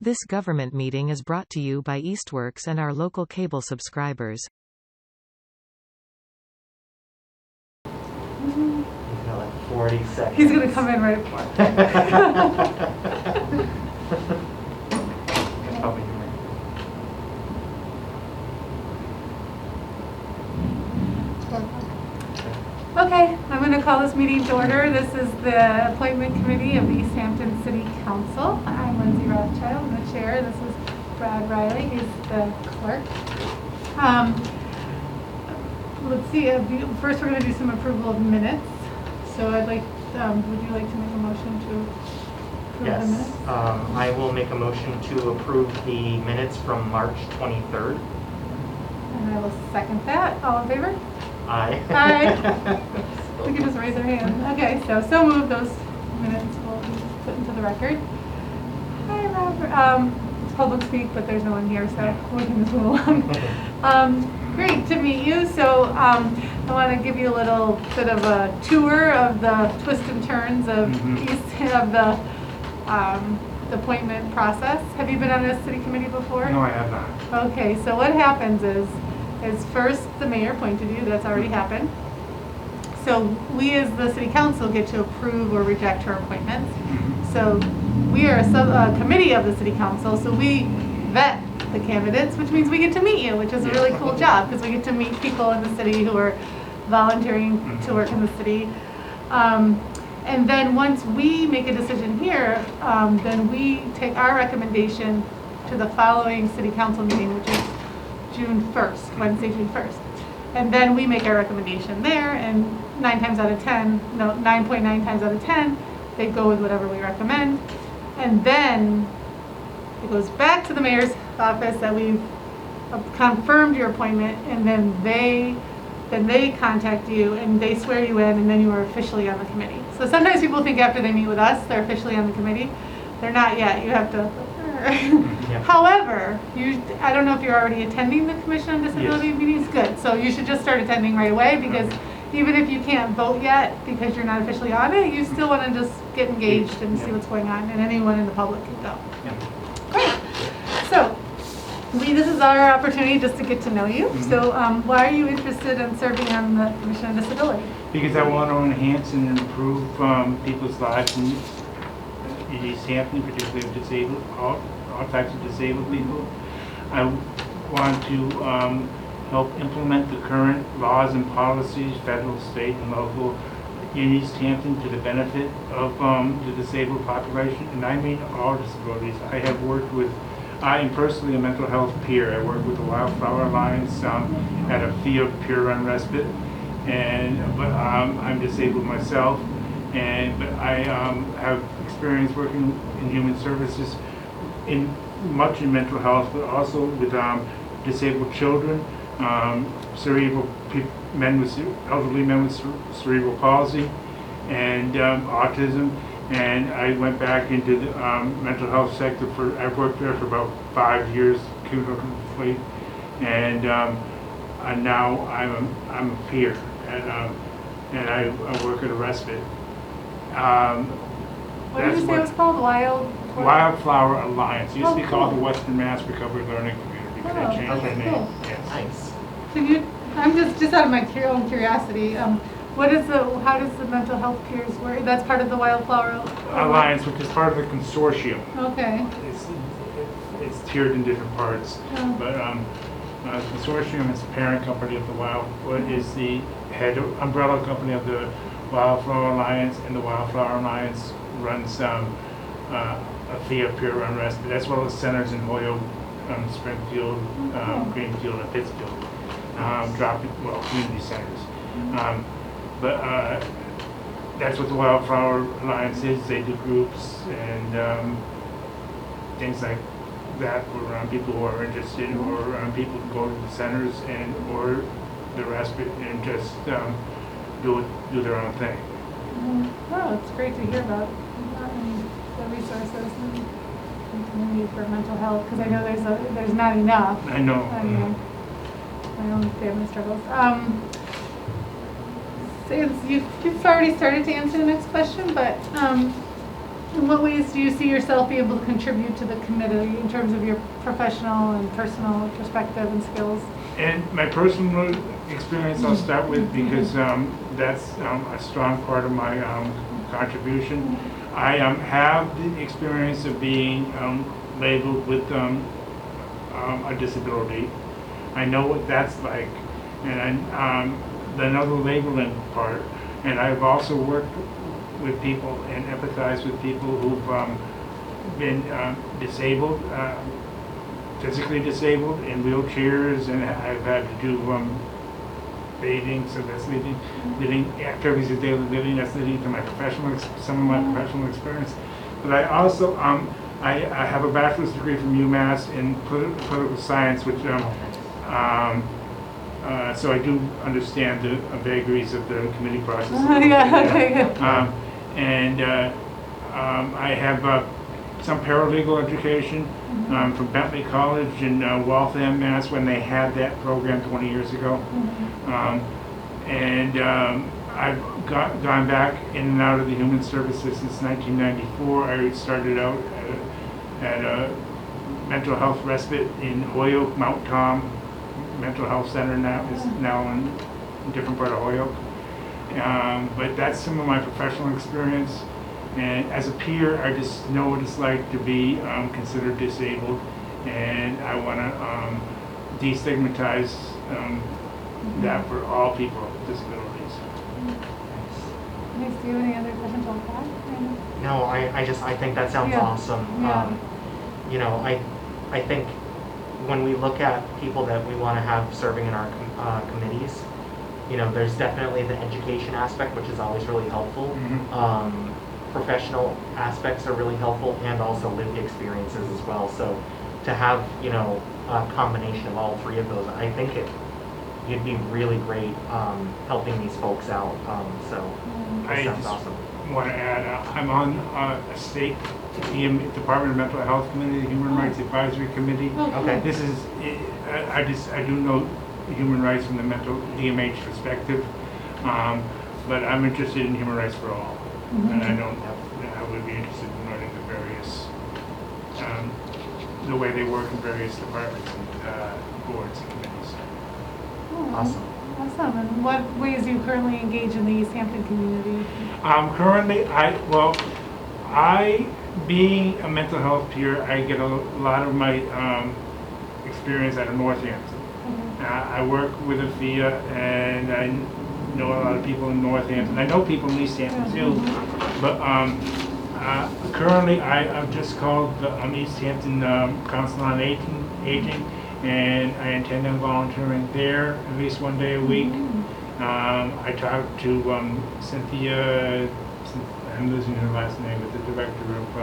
This government meeting is brought to you by Eastworks and our local cable subscribers. He's got like 40 seconds. He's going to come in right at 4. That's probably right. Okay, I'm going to call this meeting to order. This is the Appointment Committee of the Easthampton City Council. I'm Lindsay Rothschild, I'm the chair. This is Brad Riley, he's the clerk. Let's see, first we're going to do some approval of minutes. So I'd like, would you like to make a motion to approve the minutes? Yes, I will make a motion to approve the minutes from March 23rd. And I will second that. All in favor? Aye. Aye. We can just raise our hand. Okay, so move. Those minutes will be put into the record. Hi, Robert. It's public speak, but there's no one here, so we can just move along. Great to meet you. So I want to give you a little bit of a tour of the twists and turns of the appointment process. Have you been on a city committee before? No, I have not. Okay, so what happens is first the mayor appointed you. That's already happened. So we as the city council get to approve or reject her appointments. So we are a committee of the city council, so we vet the candidates, which means we get to meet you, which is a really cool job because we get to meet people in the city who are volunteering to work in the city. And then once we make a decision here, then we take our recommendation to the following city council meeting, which is June 1st, Wednesday, June 1st. And then we make our recommendation there, and 9.9 times out of 10, they go with whatever we recommend. And then it goes back to the mayor's office that we've confirmed your appointment, and then they contact you and they swear you in, and then you are officially on the committee. So sometimes people think after they meet with us, they're officially on the committee. They're not yet. You have to. However, I don't know if you're already attending the Commission on Disability meetings. Good. So you should just start attending right away, because even if you can't vote yet because you're not officially on it, you still want to just get engaged and see what's going on, and anyone in the public can go. Great. So this is our opportunity just to get to know you. So why are you interested in serving on the Commission on Disability? Because I want to enhance and improve people's lives in Easthampton, particularly of disabled, all types of disabled people. I want to help implement the current laws and policies, federal, state, and local, in Easthampton to the benefit of the disabled population, and I mean all disabilities. I am personally a mental health peer. I work with the Wildflower Alliance at a field peer run respite, but I'm disabled myself, but I have experience working in human services much in mental health, but also with disabled children, elderly men with cerebral palsy, and autism. And I went back into the mental health sector I've worked there for about 5 years cumulatively, and now I'm a peer, and I work at a respite. What did you say it was called? Wildflower Alliance. It used to be called the Western Mass Recovery Learning Community, but they changed their name. Cool. Yes. Nice. So I'm just out of my own curiosity. How does the mental health peers work? That's part of the Wildflower Alliance, which is part of the consortium. Okay. It's tiered in different parts, but the consortium is the parent company of the is the head umbrella company of the Wildflower Alliance, and the Wildflower Alliance runs a FIA peer run respite, as well as centers in Hoyle, Springfield, Greenfield, and Pittsfield, community centers. But that's what the Wildflower Alliance is. They do groups and things like that for people who are interested, or people who go to the centers or the respite and just do their own thing. Well, it's great to hear about the resources and community for mental health, because I know there's not enough. I know. My own family struggles. You've already started to answer the next question, but In what ways do you see yourself be able to contribute to the committee in terms of your professional and personal perspective and skills? And my personal experience I'll start with, because that's a strong part of my contribution. I have the experience of being labeled with a disability. I know what that's like, and I know the labeling part. And I've also worked with people and empathized with people who've been disabled, physically disabled, in wheelchairs, and I've had to do bathing, so that's leading activities of daily living. That's leading to my some of my professional experience. But I also I have a bachelor's degree from UMass in political science, which so I do understand the vagaries of the committee process. Yeah, okay, good. I have some paralegal education from Bentley College in Waltham, Mass, when they had that program 20 years ago. I've gone back in and out of the human services since 1994. I started out at a mental health respite in Holyoke, Mount Tom Mental Health Center. Now is now in a different part of Holyoke. But that's some of my professional experience. And as a peer, I just know what it's like to be considered disabled, and I want to destigmatize that for all people with disabilities. Nice. Do you have any other questions on that? No, I think that sounds awesome. Yeah. You know, I think when we look at people that we want to have serving in our committees, you know, there's definitely the education aspect, which is always really helpful. Professional aspects are really helpful, and also lived experiences as well. So to have, you know, a combination of all three of those, I think you'd be really great helping these folks out. So that sounds awesome. I want to add, I'm on a state Department of Mental Health Committee, the Human Rights Advisory Committee. Okay. This is, I do know human rights from the mental DMH perspective, but I'm interested in human rights for all. And I would be interested in learning the various, the way they work in various departments and boards and committees. Awesome. Awesome. And what ways do you currently engage in the Easthampton community? Currently, being a mental health peer, I get a lot of my experience out of Northampton. I work with AFIA, and I know a lot of people in Northampton. I know people in Easthampton too, but currently I've just called the Easthampton Council on Aging, and I intend on volunteering there at least one day a week. I talked to Cynthia, I'm losing her last name, but the director of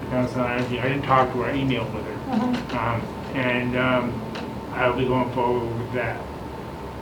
the Council on Aging. I didn't talk to her, I emailed with her. I'll be going forward with that.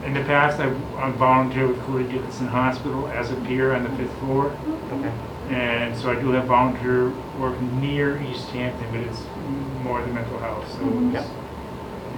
In the past, I've volunteered with Cooley Dickinson Hospital as a peer on the 5th floor. Okay. And so I do have volunteer work near Easthampton, but it's more the mental health. So it's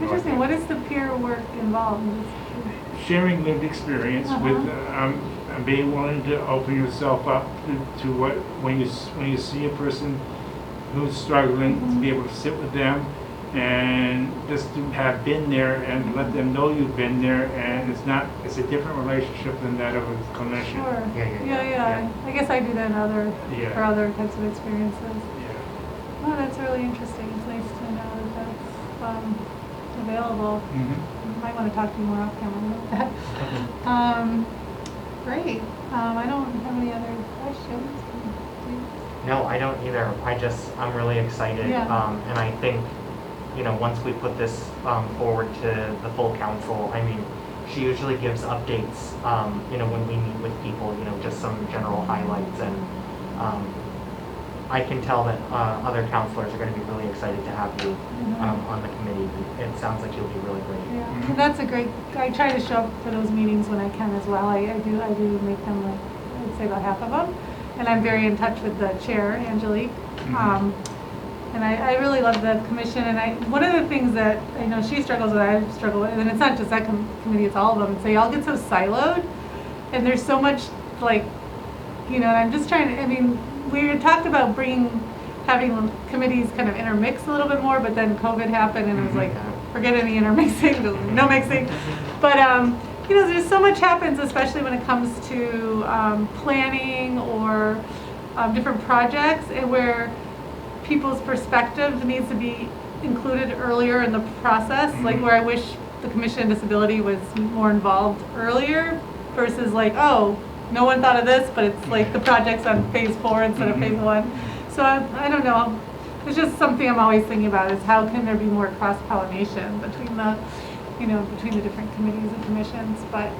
Interesting. What is the peer work involved? sharing lived experience with being willing to open yourself up to what when you see a person who's struggling, to be able to sit with them and just to have been there and let them know you've been there, and it's a different relationship than that of a clinician. Sure. Yeah. I guess I do that for other types of experiences. Yeah. Oh, that's really interesting. It's nice to know that that's available. I might want to talk to you more off camera about that. Great. I don't have any other questions. No, I don't either. I'm really excited. Yeah. And I think, you know, once we put this forward to the full council, I mean, she usually gives updates, you know, when we meet with people, you know, just some general highlights. And I can tell that other councilors are going to be really excited to have you on the committee. It sounds like you'll be really great. Yeah, and that's a great, I try to show up for those meetings when I can as well. I do make them, like, I'd say about half of them. And I'm very in touch with the chair, Angelique. And I really love the commission. And one of the things that I know she struggles with, I struggle with, and it's not just that committee, it's all of them. They all get so siloed, and there's so much, like, you know, and I'm just trying to, I mean, we had talked about having committees kind of intermix a little bit more, but then COVID happened and it was like, forget any intermixing, no mixing. But, you know, there's so much happens, especially when it comes to planning or different projects, and where people's perspective needs to be included earlier in the process, like where I wish the Commission on Disability was more involved earlier versus like, oh, no one thought of this, but it's like the project's on phase 4 instead of phase 1. So I don't know. It's just something I'm always thinking about is how can there be more cross-pollination between the, you know, between the different committees and commissions. But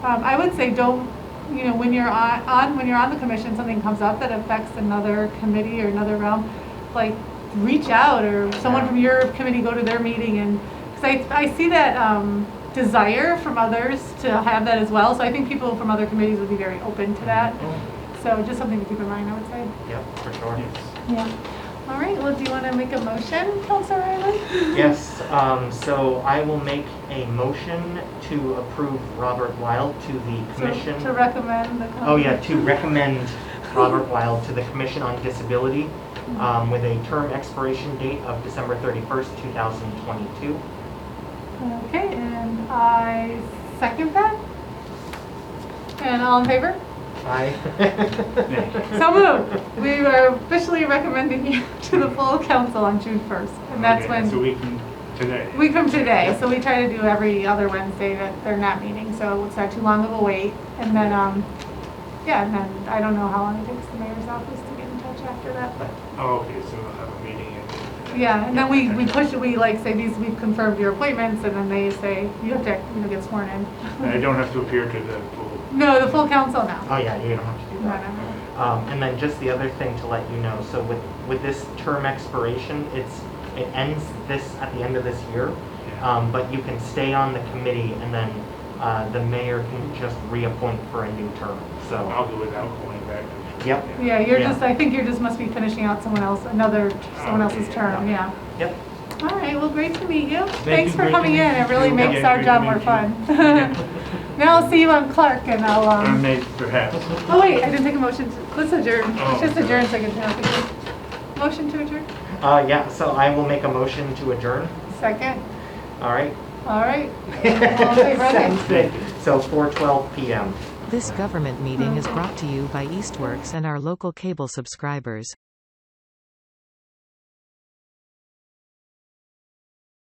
I would say don't, you know, when you're on the commission, something comes up that affects another committee or another realm, like reach out, or someone from your committee go to their meeting, and because I see that desire from others to have that as well. So I think people from other committees would be very open to that. So just something to keep in mind, I would say. Yep, for sure. Yeah. All right. Well, do you want to make a motion, Councilor Riley? Yes. So I will make a motion to approve Robert Wilde to the commission. To recommend the. Oh yeah, to recommend Robert Wilde to the Commission on Disability with a term expiration date of December 31st, 2022. Okay, and I second that. And all in favor? Aye. So moved. We are officially recommending you to the full council on June 1st. And that's when. So we can today. Week from today. So we try to do every other Wednesday that they're not meeting. So it's not too long of a wait. And then, yeah, and then I don't know how long it takes the mayor's office to get in touch after that. But Oh, okay, so we'll have a meeting. yeah, and then we push it. We like say these. We've confirmed your appointments, and then they say you have to, you know, get sworn in. I don't have to appear to the full. No, the full council now. Oh yeah, you don't have to do that. No. And then just the other thing to let you know, so with this term expiration, it ends at the end of this year, but you can stay on the committee, and then the mayor can just reappoint for a new term. So I'll go without going back. Yep. Yeah, you're just. I think you're just must be finishing out someone else's term. Yeah. Yep. All right. Well, great to meet you. Thank Thanks you, for great coming to in. meet It really you. makes Yeah, our great job to more meet fun. Now I'll see you on Clark, and I'll. Perhaps. Oh wait, I didn't take a motion. Let's adjourn. Oh, Just okay. adjourn so I can turn off the camera. Motion to adjourn. Yeah. So I will make a motion to adjourn. Second. All right. All right. All in favor? Sounds Okay. good. So 4:12 p.m. This government meeting is brought to you by Eastworks and our local cable subscribers.